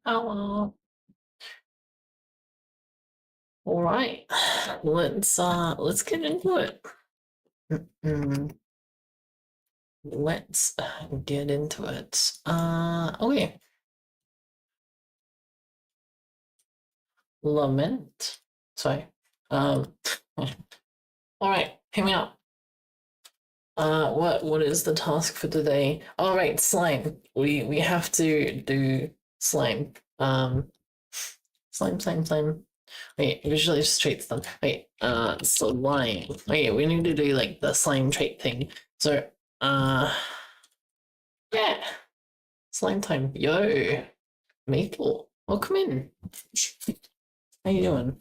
Oh, all right. Let's get into it. Mm, let's get into it. Okay. Lament. Sorry. Um. All right. Hear me out. What is the task for today? All right, slime. We have to do slime. Slime. Wait, usually just traits them. Wait, slime. Wait, we need to do like the slime trait thing. So, uh, yeah, slime time. Yo, Maple, welcome in. How you doing?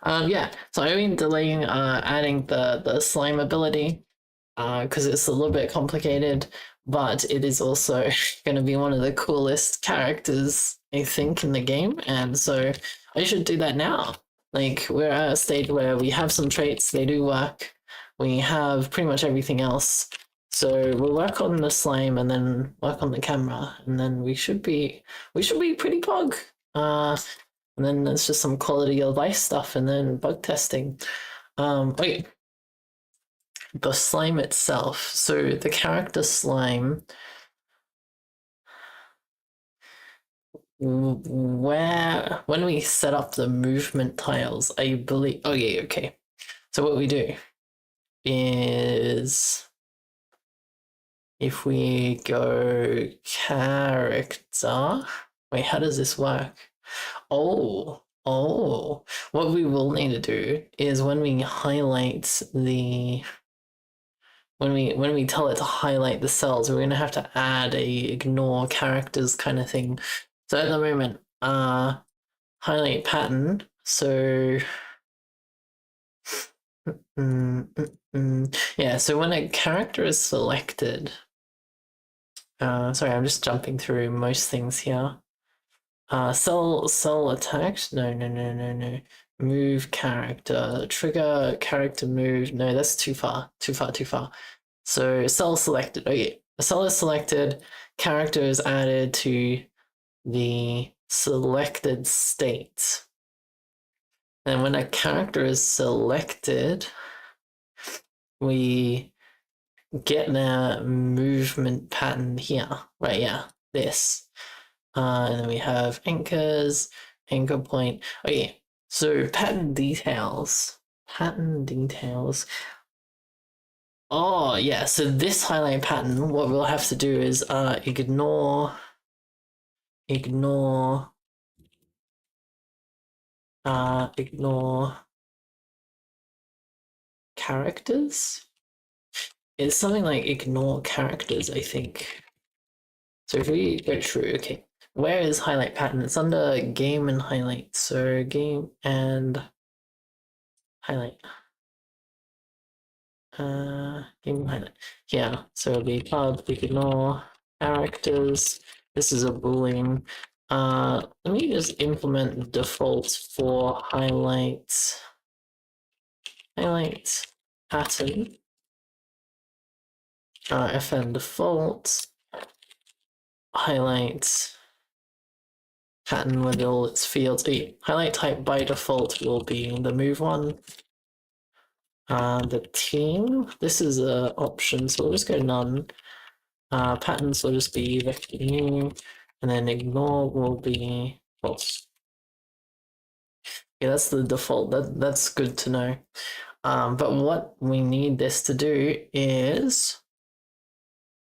Yeah. So I've been delaying adding the slime ability because it's a little bit complicated, but it is also going to be one of the coolest characters I think in the game, and so I should do that now. Like we're at a stage where we have some traits, they do work. We have pretty much everything else. So we'll work on the slime and then work on the camera, and then we should be pretty pog. And then there's just some quality of life stuff, and then bug testing. Wait, the slime itself. So the character slime, where when we set up the movement tiles, I believe. Oh yeah, okay. So what we do is if we go character. Wait, how does this work? Oh. What we will need to do is when we highlight the when we tell it to highlight the cells, we're gonna have to add a ignore characters kind of thing. So at the moment, highlight pattern. So yeah, so when a character is selected, sorry, I'm just jumping through most things here. Cell attacked. No. Move character. Trigger character move. No, that's too far. Too far. So cell selected. Okay. A cell is selected, character is added to the selected state. And when a character is selected, we get their movement pattern here. Right, yeah. This. And then we have anchors, anchor point. Okay, so pattern details. Oh, yeah, so this highlight pattern, what we'll have to do is ignore characters. It's something like ignore characters, I think. So if we go through, okay, where is highlight pattern? It's under game and highlight. So game and highlight. Game highlight. Yeah, so it'll be pub, ignore characters. This is a boolean. Let me just implement default for highlight pattern. Fn default highlight pattern with all its fields. Highlight type by default will be the move one. The team, this is a option, so we'll just go none. Patterns will just be vector new, and then ignore will be false. Yeah, that's the default. That's good to know. But what we need this to do is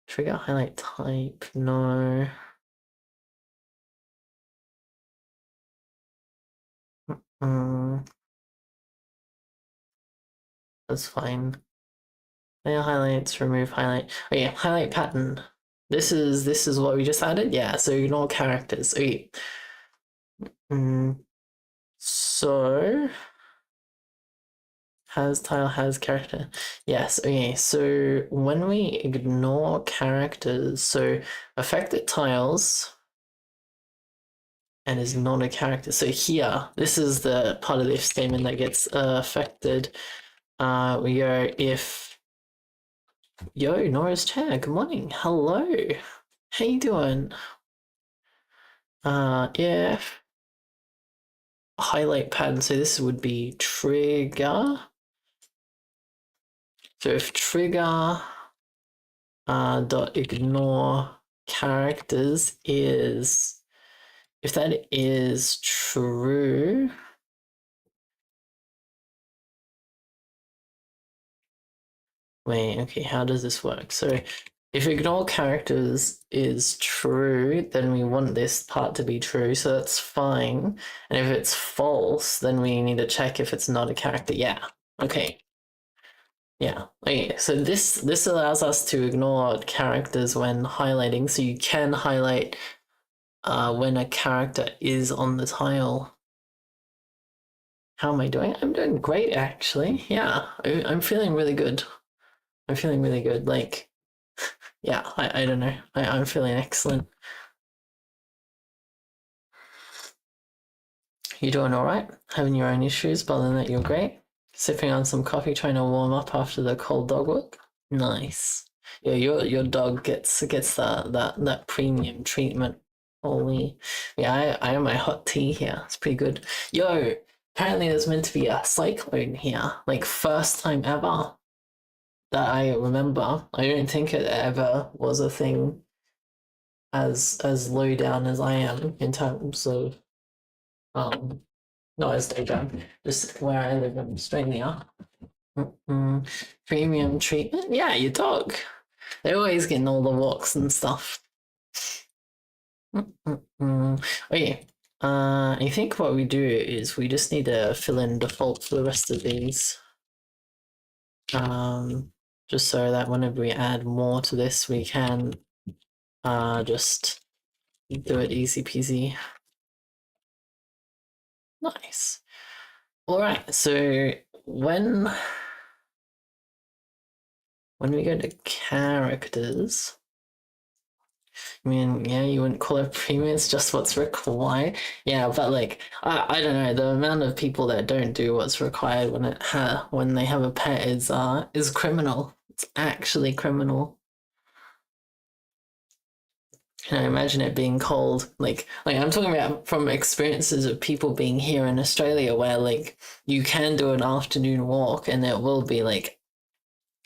trigger highlight type. No. That's fine. Layer highlights, remove highlight. Oh yeah, highlight pattern. This is what we just added. Yeah, so ignore characters. Okay. So has tile has character. Yes, okay, so when we ignore characters, so affected tiles and is not a character. So here, this is the part of the if statement that gets affected. We go if yo, Nora's chair, good morning. Hello. How you doing? if highlight pattern, so this would be trigger. So if trigger dot ignore characters is, if that is true, wait, okay, how does this work? So if ignore characters is true, then we want this part to be true, so that's fine. And if it's false, then we need to check if it's not a character. Yeah, okay. Yeah, okay, so this allows us to ignore characters when highlighting, so you can highlight when a character is on the tile. How am I doing? I'm doing great, actually. Yeah, I'm feeling really good. I'm feeling really good. Like, yeah, I don't know. I'm feeling excellent. You doing all right? Having your own issues, but other than that, you're great. Sipping on some coffee, trying to warm up after the cold dog work. Nice. Yeah, your dog gets that premium treatment. Holy, yeah, I have my hot tea here. It's pretty good. Yo, apparently there's meant to be a cyclone here, like first time ever that I remember. I don't think it ever was a thing as low down as I am in terms of not as low down, just where I live in Australia. Premium treatment? Yeah, your dog. They're always getting all the walks and stuff. Okay. I think what we do is we just need to fill in default for the rest of these. Just so that whenever we add more to this, we can just do it easy peasy. Nice. All right. So when we go to characters, I mean, yeah, you wouldn't call it premium, it's just what's required. Yeah, but like I don't know, the amount of people that don't do what's required when they have a pet is criminal. It's actually criminal. Can I imagine it being cold? Like I'm talking about from experiences of people being here in Australia where like you can do an afternoon walk and it will be like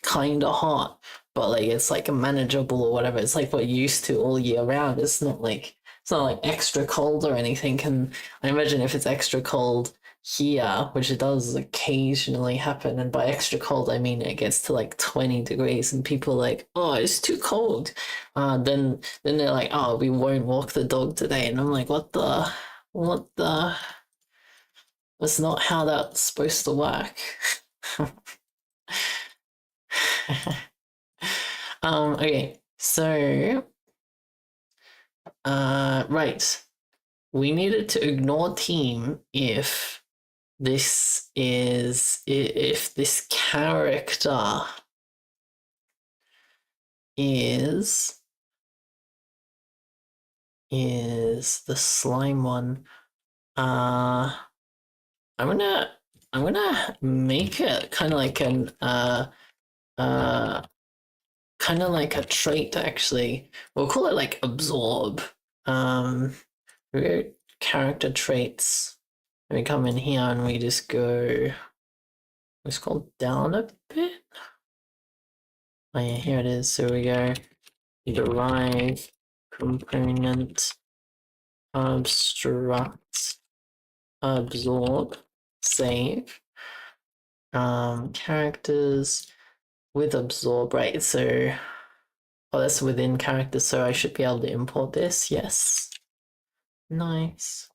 kind of hot, but like it's like manageable or whatever. It's like what you're used to all year round. It's not like extra cold or anything. And I imagine if it's extra cold here, which it does occasionally happen, and by extra cold I mean it gets to like 20 degrees, and people are like, oh, it's too cold. Then they're like, oh, we won't walk the dog today, and I'm like, what the? That's not how that's supposed to work. Okay, so right. We needed to ignore team if this character is the slime one. I'm gonna make it kind of like an kind of like a trait actually. We'll call it like absorb. We go character traits. We come in here and we just go. Let's scroll down a bit. Oh yeah, here it is. So we go derive component abstract absorb save characters with absorb, right? So oh, that's within characters, so I should be able to import this. Yes, nice.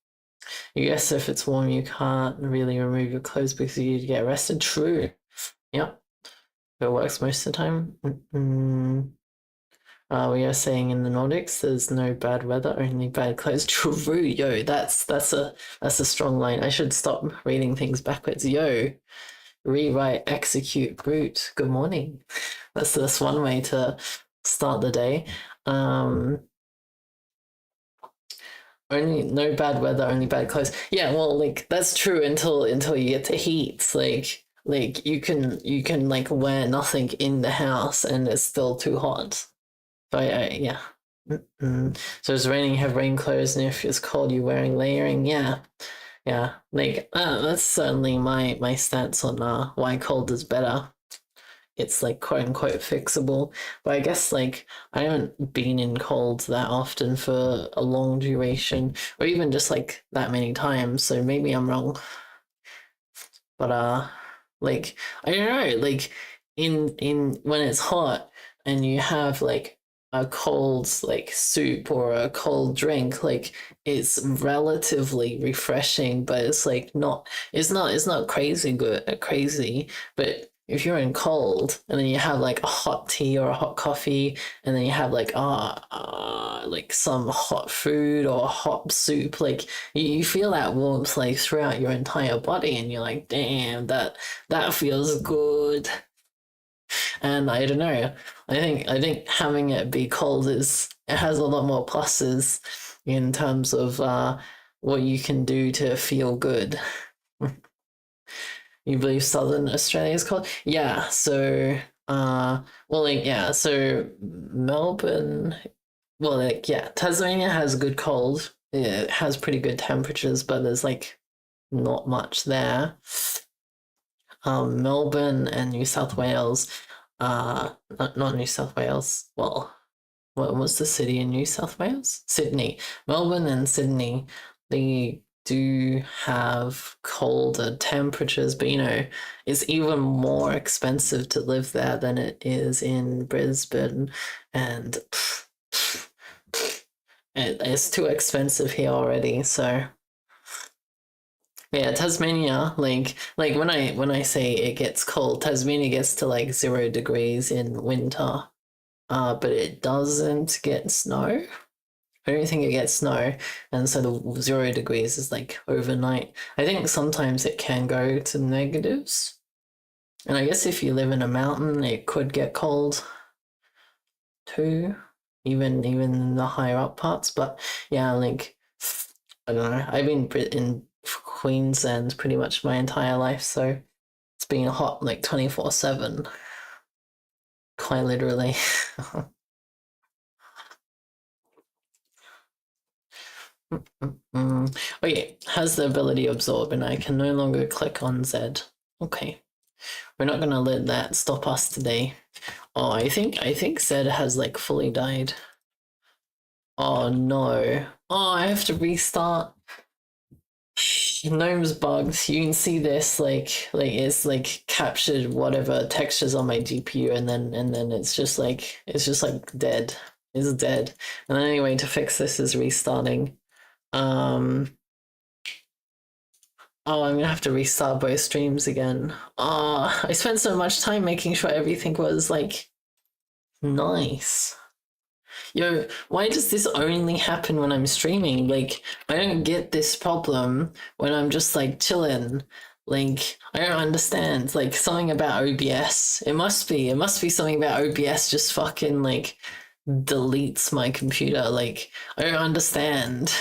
Yes, if it's warm, you can't really remove your clothes because you'd get arrested. True. Yep. It works most of the time. We are saying in the Nordics, there's no bad weather, only bad clothes. True, yo, that's a strong line. I should stop reading things backwards. Yo, rewrite, execute, root. Good morning. That's one way to start the day. Only no bad weather, only bad clothes. Yeah, well, like that's true until you get to heat. Like you can like wear nothing in the house and it's still too hot. So yeah, So it's raining, you have rain clothes, and if it's cold, you're wearing layering. Yeah, yeah. Like that's certainly my stance on why cold is better. It's like quote unquote fixable, but I guess like I haven't been in cold that often for a long duration, or even just like that many times. So maybe I'm wrong. But like I don't know, like in when it's hot and you have like a cold like soup or a cold drink, like it's relatively refreshing, but it's like not it's not crazy good crazy. But if you're in cold and then you have like a hot tea or a hot coffee, and then you have like some hot food or hot soup, like you feel that warmth like throughout your entire body, and you're like, damn, that feels good. And I don't know, I think having it be cold is it has a lot more pluses in terms of what you can do to feel good. You believe Southern Australia is cold? Yeah, so well like yeah, so Melbourne, well like yeah, Tasmania has good cold. It has pretty good temperatures, but there's like not much there. Melbourne and New South Wales, not New South Wales. Well, what was the city in New South Wales? Sydney. Melbourne and Sydney, they do have colder temperatures, but you know, it's even more expensive to live there than it is in Brisbane, and it's too expensive here already. So yeah, Tasmania, like when I say it gets cold, Tasmania gets to like 0 degrees in winter. But it doesn't get snow. I don't think it gets snow, and so the 0 degrees is like overnight. I think sometimes it can go to negatives, and I guess if you live in a mountain, it could get cold too, even in the higher up parts. But yeah, like I don't know. I've been in Queensland pretty much my entire life, so it's been hot like 24/7, quite literally. Okay, has the ability absorb, and I can no longer click on Z. Okay, we're not gonna let that stop us today. Oh, I think Z has like fully died. Oh no. Oh, I have to restart. Gnome's bugs. You can see this like it's like captured whatever textures on my GPU, and then it's just like dead. It's dead. And the only way to fix this is restarting. Um Oh, I'm gonna have to restart both streams again. Oh, I spent so much time making sure everything was like nice. Yo, why does this only happen when I'm streaming? Like, I don't get this problem when I'm just like chilling. Like, I don't understand. Like, something about OBS. It must be something about OBS just fucking like deletes my computer. Like, I don't understand.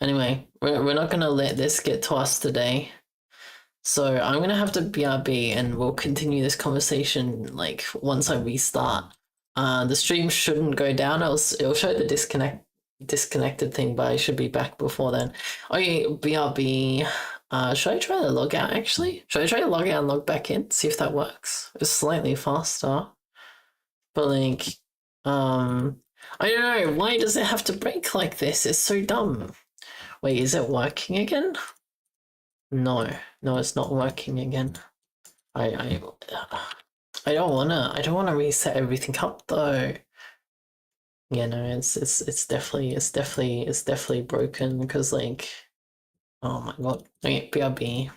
Anyway, we're not gonna let this get to us today. So I'm gonna have to BRB, and we'll continue this conversation like once I restart. The stream shouldn't go down. It'll show the disconnected thing, but I should be back before then. Okay, BRB. Should I try to log out actually? Should I try to log out and log back in? See if that works. It's slightly faster. But like, I don't know, why does it have to break like this? It's so dumb. Wait, is it working again? No, no, it's not working again. I I don't wanna reset everything up though. Yeah, no, it's definitely broken because like, oh my god. Okay, BRB.